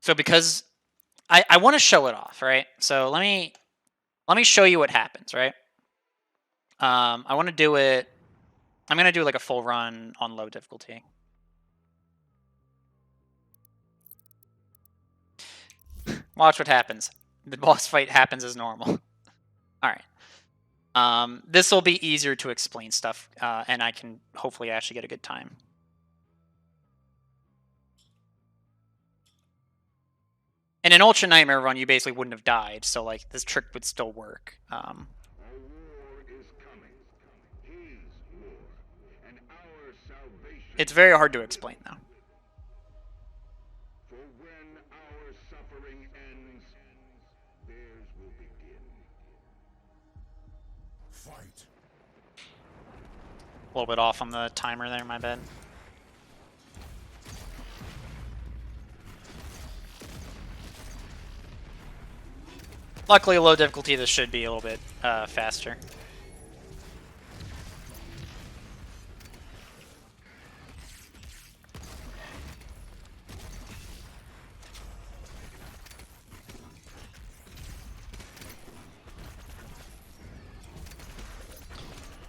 So because I want to show it off, right? So let me show you what happens, right? I want to do it. I'm gonna do like a full run on low difficulty. Watch what happens. The boss fight happens as normal. All right. This will be easier to explain stuff, and I can hopefully actually get a good time. In an Ultra Nightmare run, you basically wouldn't have died, so like this trick would still work. It's very hard to explain though. For when our suffering ends, theirs will begin. Fight. A little bit off on the timer there, my bad. Luckily, low difficulty, this should be a little bit faster.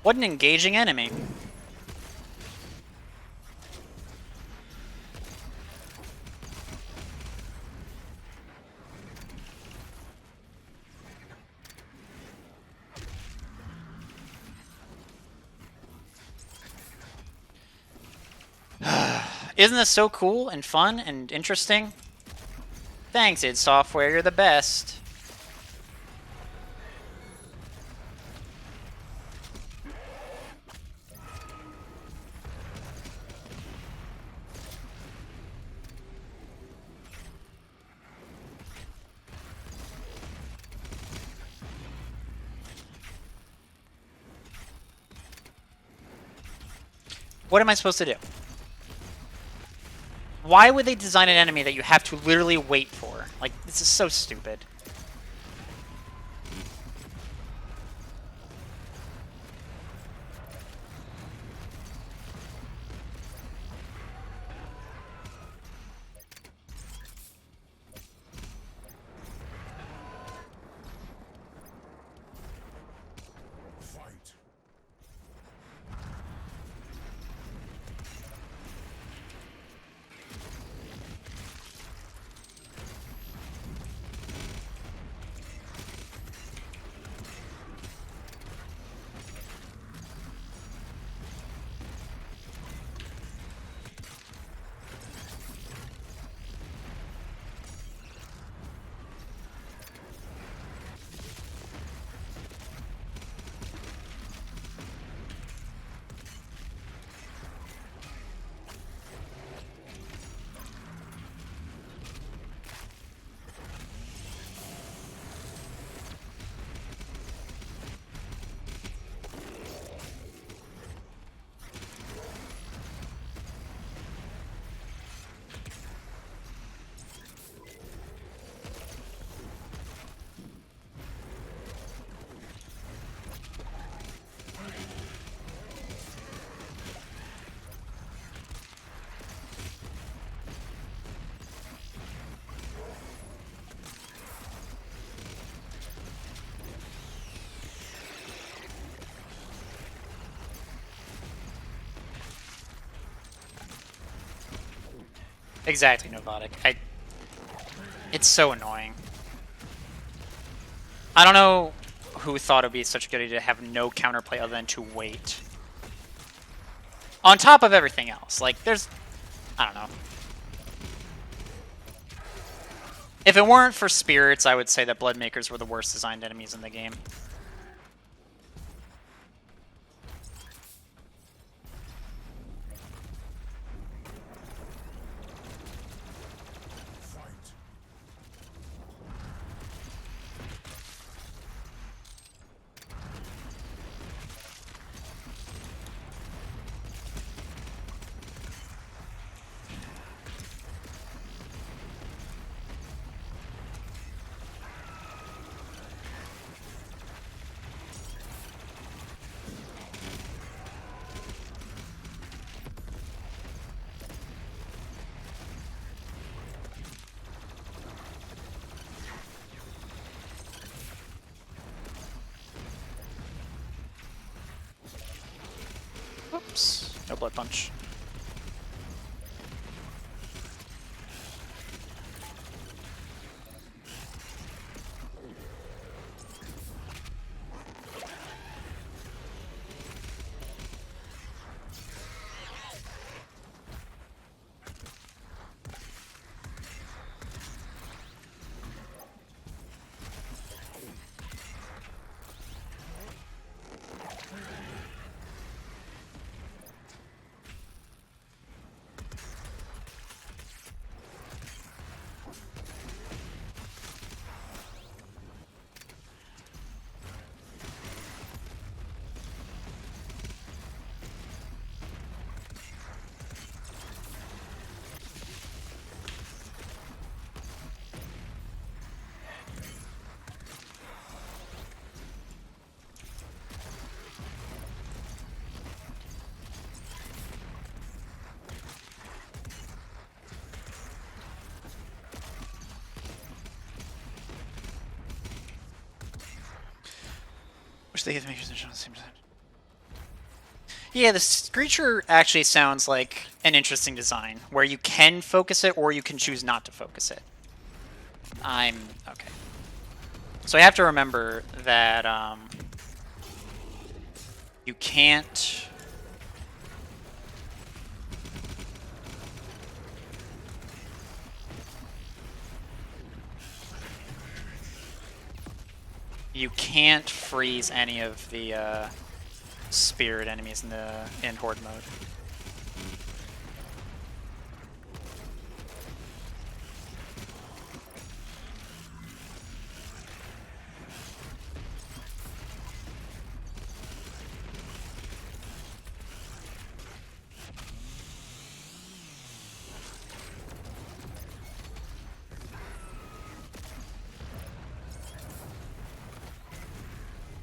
What an engaging enemy. Isn't this so cool and fun and interesting? Thanks, id Software, you're the best. What am I supposed to do? Why would they design an enemy that you have to literally wait for? Like, this is so stupid. Fight. Exactly, Novotic. It's so annoying. I don't know who thought it would be such a good idea to have no counterplay other than to wait. On top of everything else. Like, there's... I don't know. If it weren't for spirits, I would say that Bloodmakers were the worst designed enemies in the game. blood punch. Wish they had make sure on the same time. Yeah, the Screecher actually sounds like an interesting design, where you can focus it or you can choose not to focus it. Okay. So I have to remember that you can't. You can't freeze any of the spirit enemies in Horde mode.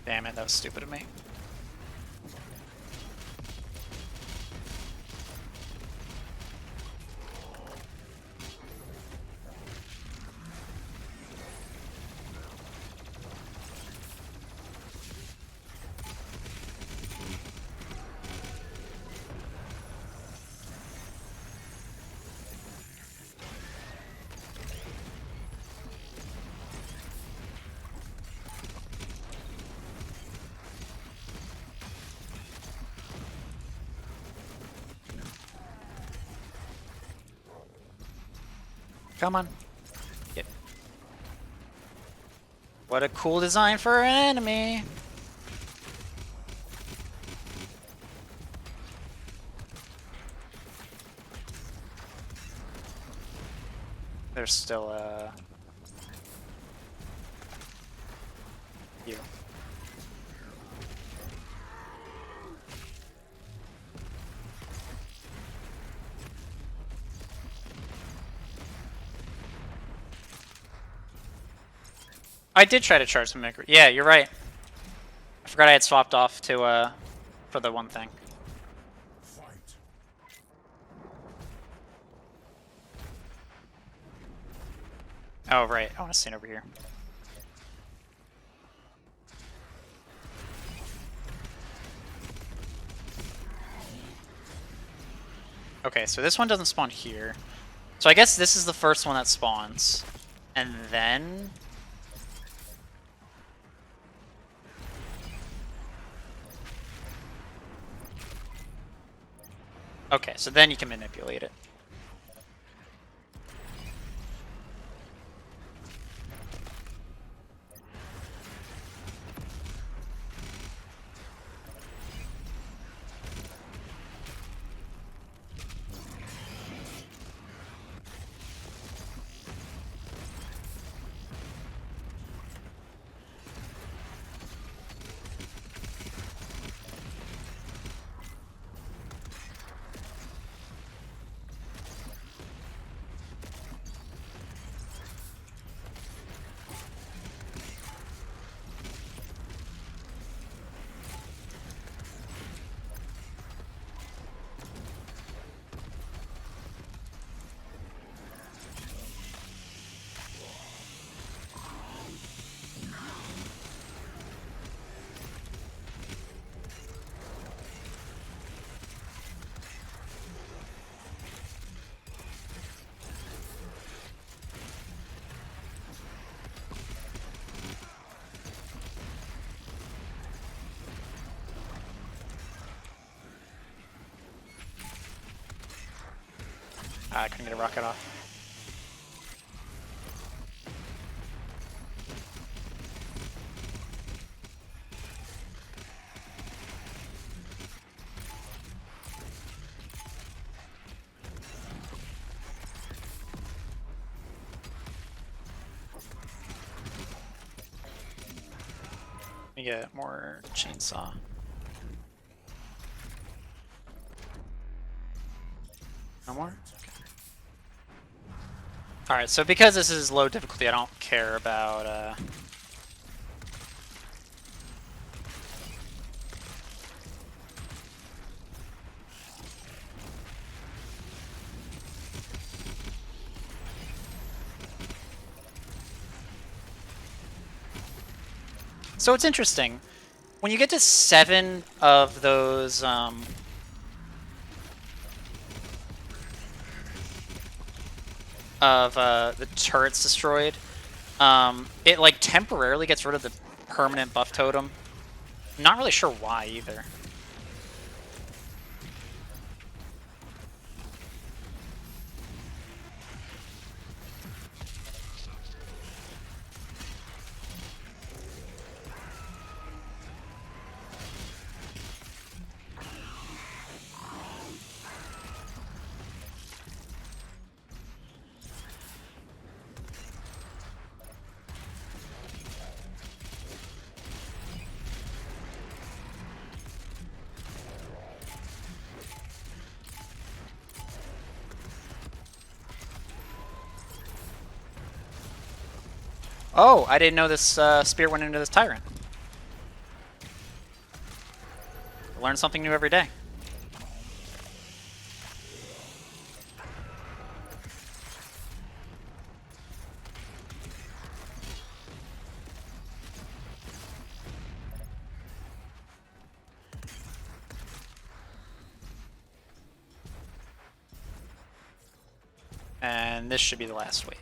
Damn it, that was stupid of me. Come on. Yep. What a cool design for an enemy. There's still you. I did try to charge some micro. Yeah, you're right. I forgot I had swapped off to for the one thing. Oh right, I want to stand over here. Okay, so this one doesn't spawn here. So I guess this is the first one that spawns. And then... Okay, so then you can manipulate it. I couldn't get a rocket off. Let me get more chainsaw. No more? Okay. Alright, so because this is low difficulty, I don't care about So it's interesting. When you get to 7 of those the turrets destroyed, it like temporarily gets rid of the permanent buff totem. Not really sure why either. Oh, I didn't know this spear went into this tyrant. Learn something new every day. And this should be the last wave.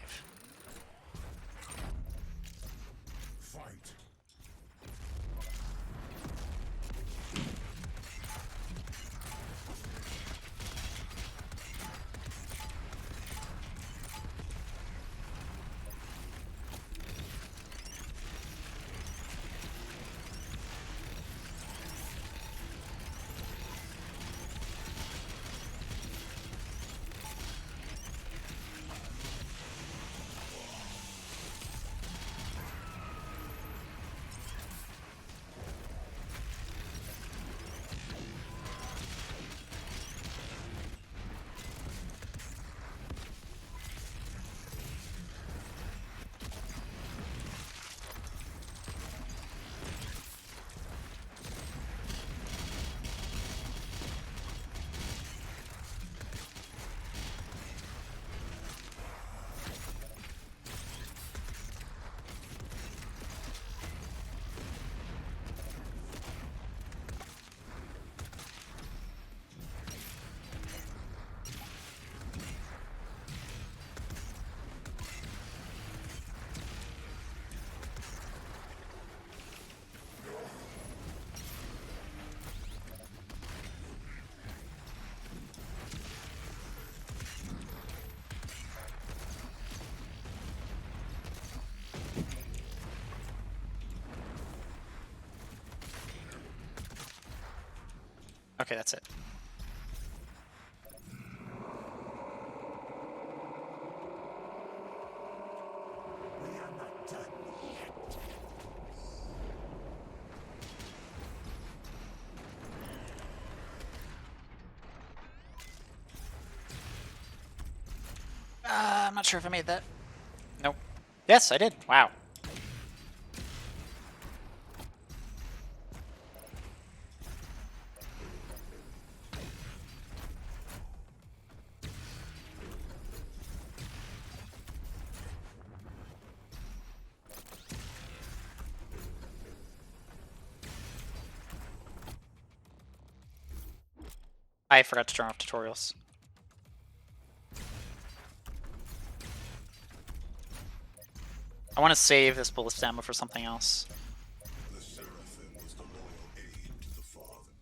Okay, that's it. I'm not sure if I made that. Nope. Yes, I did. Wow. I forgot to turn off tutorials. I want to save this ballista ammo for something else.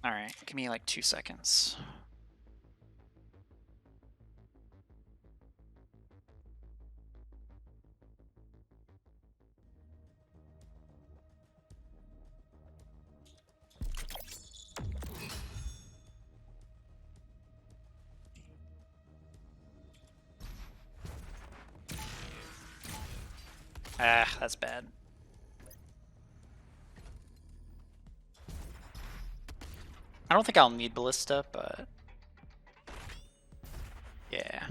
Alright, give me like 2 seconds. Ah, that's bad. I don't think I'll need Ballista, but yeah.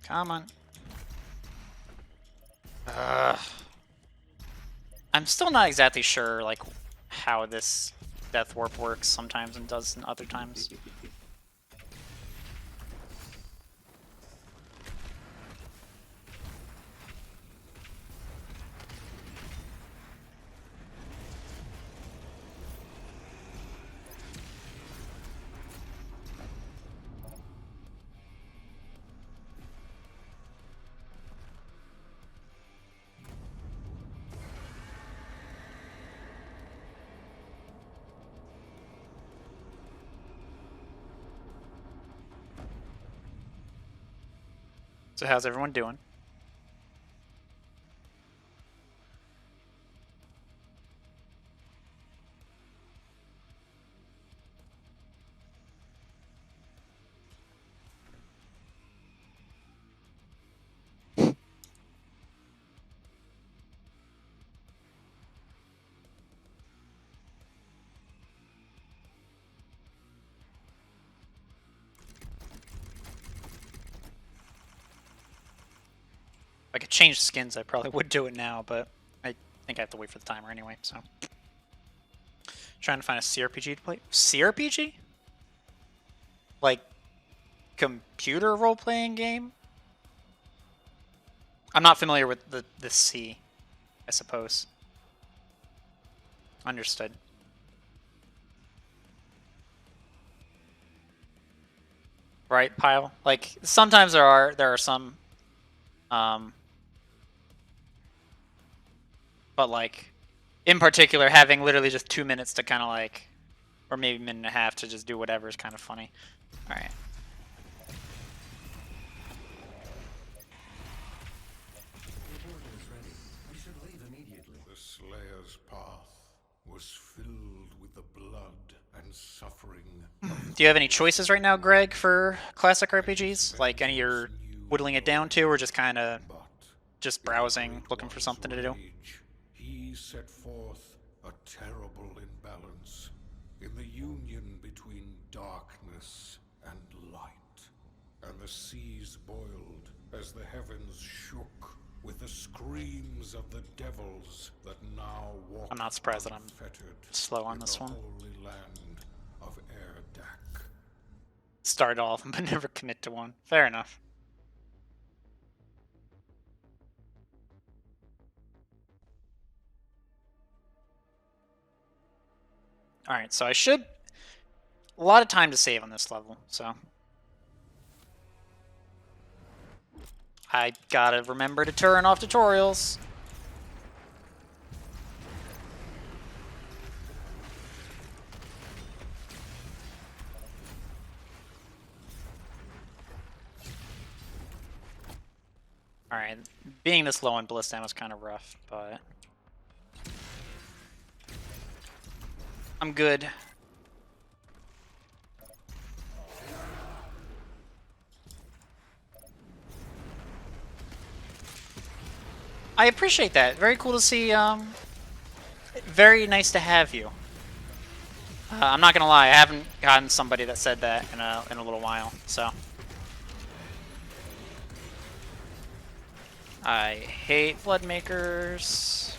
Come on. I'm still not exactly sure, like, how this Death Warp works sometimes and does in other times. So how's everyone doing? If I could change skins, I probably would do it now, but I think I have to wait for the timer anyway, so. Trying to find a CRPG to play. CRPG? Like, computer role-playing game? I'm not familiar with the C, I suppose. Understood. Right, Pile? Like, sometimes there are some, but like, in particular, having literally just 2 minutes to kind of like, or maybe a minute and a half to just do whatever is kind of funny. All right. The Slayer's path was filled with the blood and suffering. Do you have any choices right now, Greg, for classic RPGs? Like any you're whittling it down to, or just kind of just browsing, looking for something to do? He set forth a terrible imbalance in the union between darkness and light, and the seas boiled as the heavens shook with the screams of the devils that now walk. I'm not surprised that I'm slow on this one. Holy land of Erdak. Start all of them, but never commit to one. Fair enough. Alright, so I should... A lot of time to save on this level, so... I gotta remember to turn off tutorials. Alright, being this low on Ballista was kind of rough, but... I'm good. I appreciate that. Very cool to see, very nice to have you. I'm not gonna lie, I haven't gotten somebody that said that in a little while, so... I hate Floodmakers.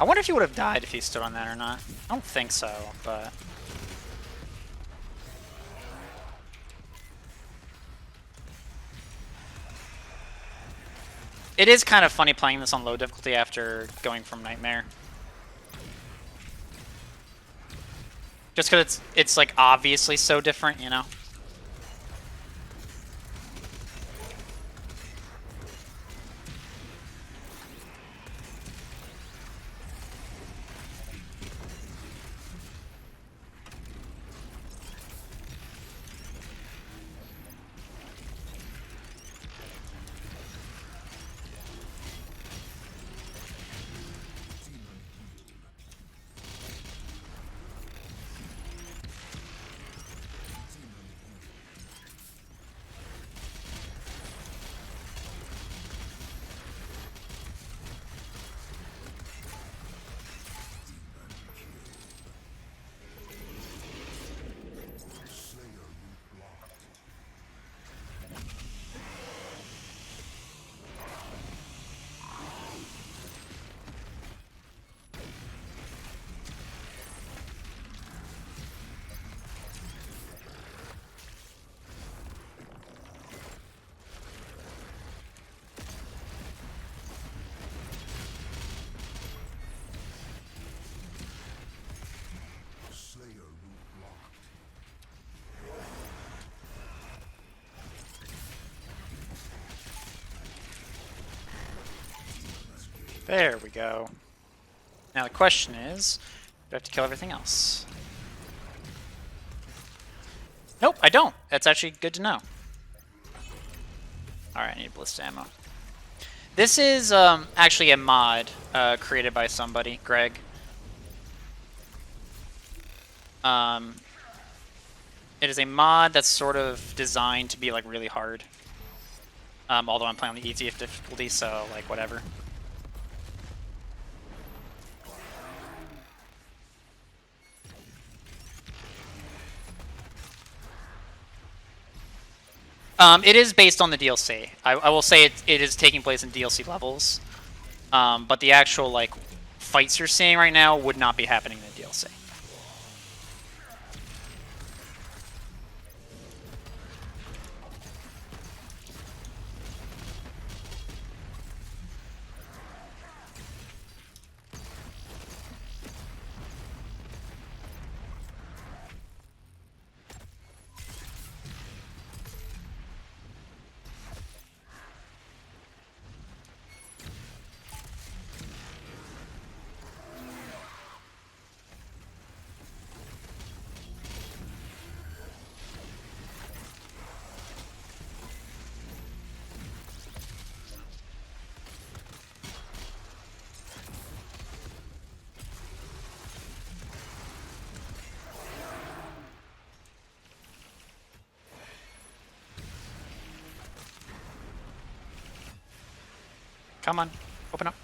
I wonder if he would have died if he stood on that or not. I don't think so, but... It is kind of funny playing this on low difficulty after going from Nightmare. Just because it's like obviously so different, you know? There we go. Now the question is, do I have to kill everything else? Nope, I don't. That's actually good to know. Alright, I need ballista ammo. This is actually a mod created by somebody, Greg. It is a mod that's sort of designed to be like really hard. Although I'm playing on the easiest difficulty, so like whatever. It is based on the DLC. I will say it is taking place in DLC levels, but the actual like fights you're seeing right now would not be happening in the DLC. Come on, open up.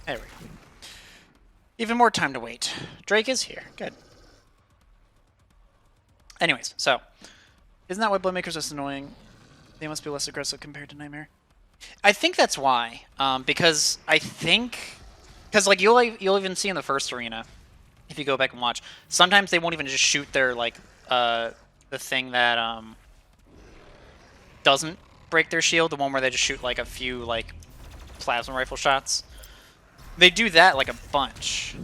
There we go. Even more time to wait. Drake is here. Good. Anyways, so isn't that why Bloodmakers are so annoying? They must be less aggressive compared to Nightmare. I think that's why. Because I think, because like you'll even see in the first arena, if you go back and watch, sometimes they won't even just shoot their like the thing that doesn't break their shield, the one where they just shoot like a few like plasma rifle shots. They do that like a bunch.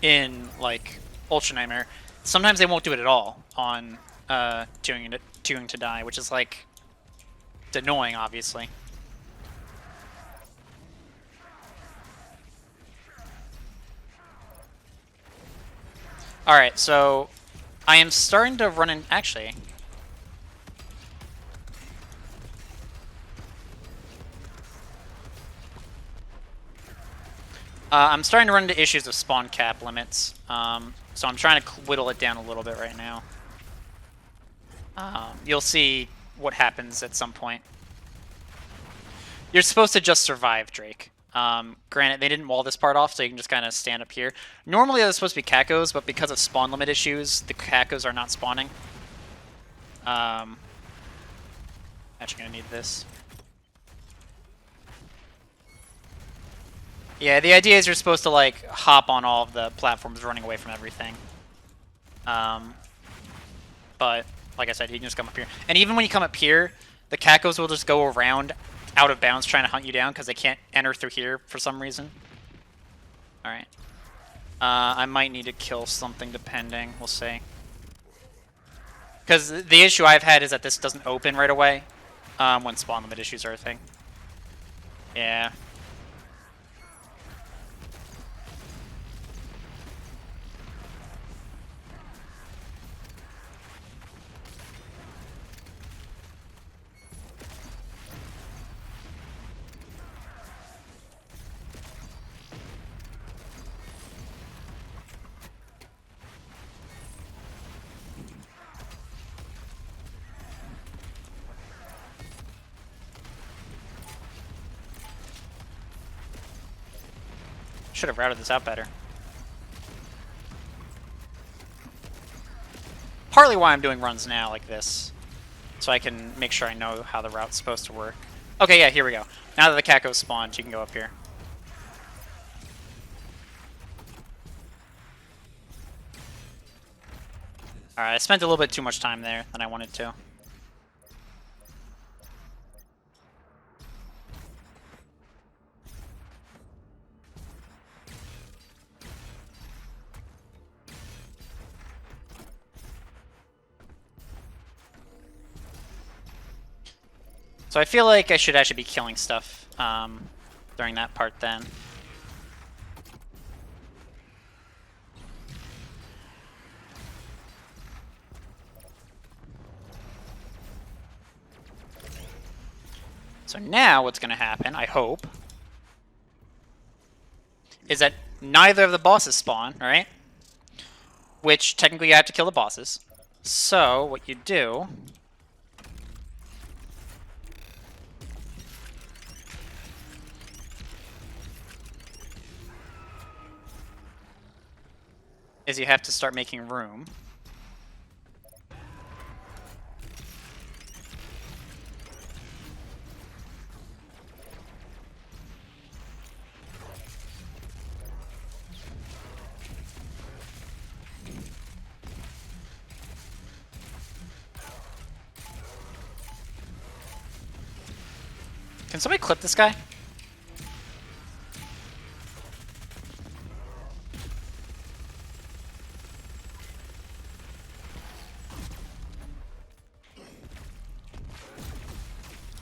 In like Ultra Nightmare, sometimes they won't do it at all on Tuning to Die, which is like it's annoying, obviously. All right, so I am starting to run in. Actually, I'm starting to run into issues of spawn cap limits. So I'm trying to whittle it down a little bit right now. You'll see what happens at some point. You're supposed to just survive, Drake. Granted, they didn't wall this part off, so you can just kind of stand up here. Normally, there's supposed to be Kakos, but because of spawn limit issues, the Kakos are not spawning. Actually gonna need this. Yeah, the idea is you're supposed to, like, hop on all of the platforms running away from everything. But, like I said, you can just come up here. And even when you come up here, the Kakos will just go around out of bounds trying to hunt you down because they can't enter through here for some reason. Alright. I might need to kill something depending. We'll see. Because the issue I've had is that this doesn't open right away when spawn limit issues are a thing. Yeah. Should have routed this out better. Partly why I'm doing runs now like this, so I can make sure I know how the route's supposed to work. Okay, yeah, here we go. Now that the Kakos spawned, you can go up here. Alright, I spent a little bit too much time there than I wanted to. So I feel like I should actually be killing stuff during that part then. So now what's going to happen, I hope, is that neither of the bosses spawn, right? Which technically you have to kill the bosses. So what you do is you have to start making room. Can somebody clip this guy?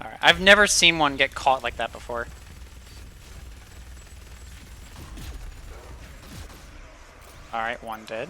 Alright, I've never seen one get caught like that before. Alright, one did.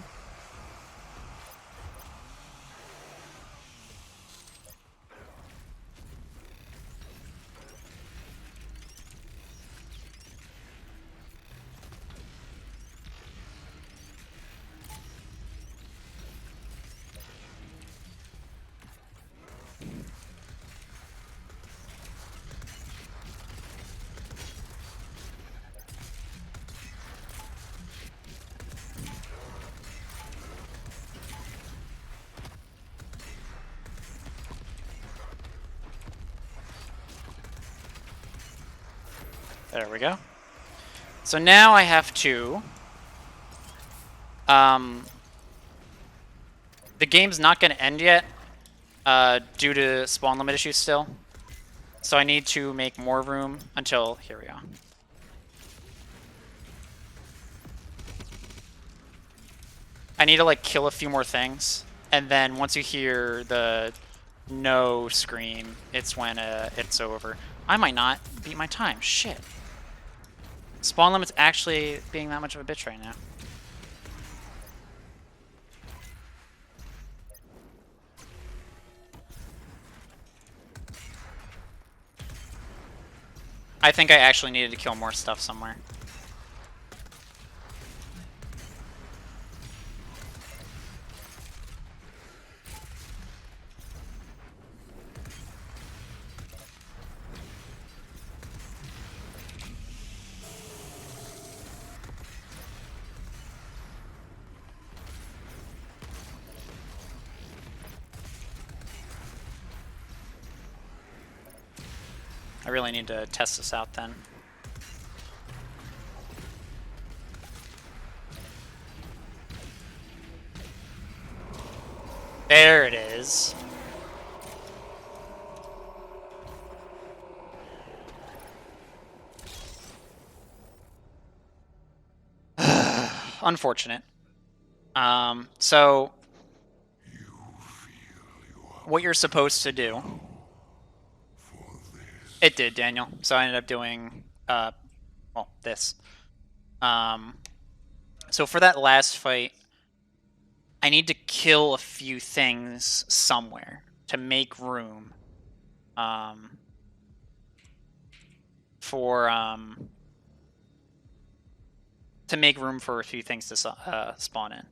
There we go. So now I have to... the game's not going to end yet due to spawn limit issues still. So I need to make more room until... Here we go. I need to like kill a few more things, and then once you hear the no scream, it's when it's over. I might not beat my time. Shit. Spawn limit's actually being that much of a bitch right now. I think I actually needed to kill more stuff somewhere. I really need to test this out then. There it is. Unfortunate. So what you're supposed to do. It did, Daniel. So I ended up doing well, this. So for that last fight, I need to kill a few things somewhere to make room for to make room for a few things to spawn in.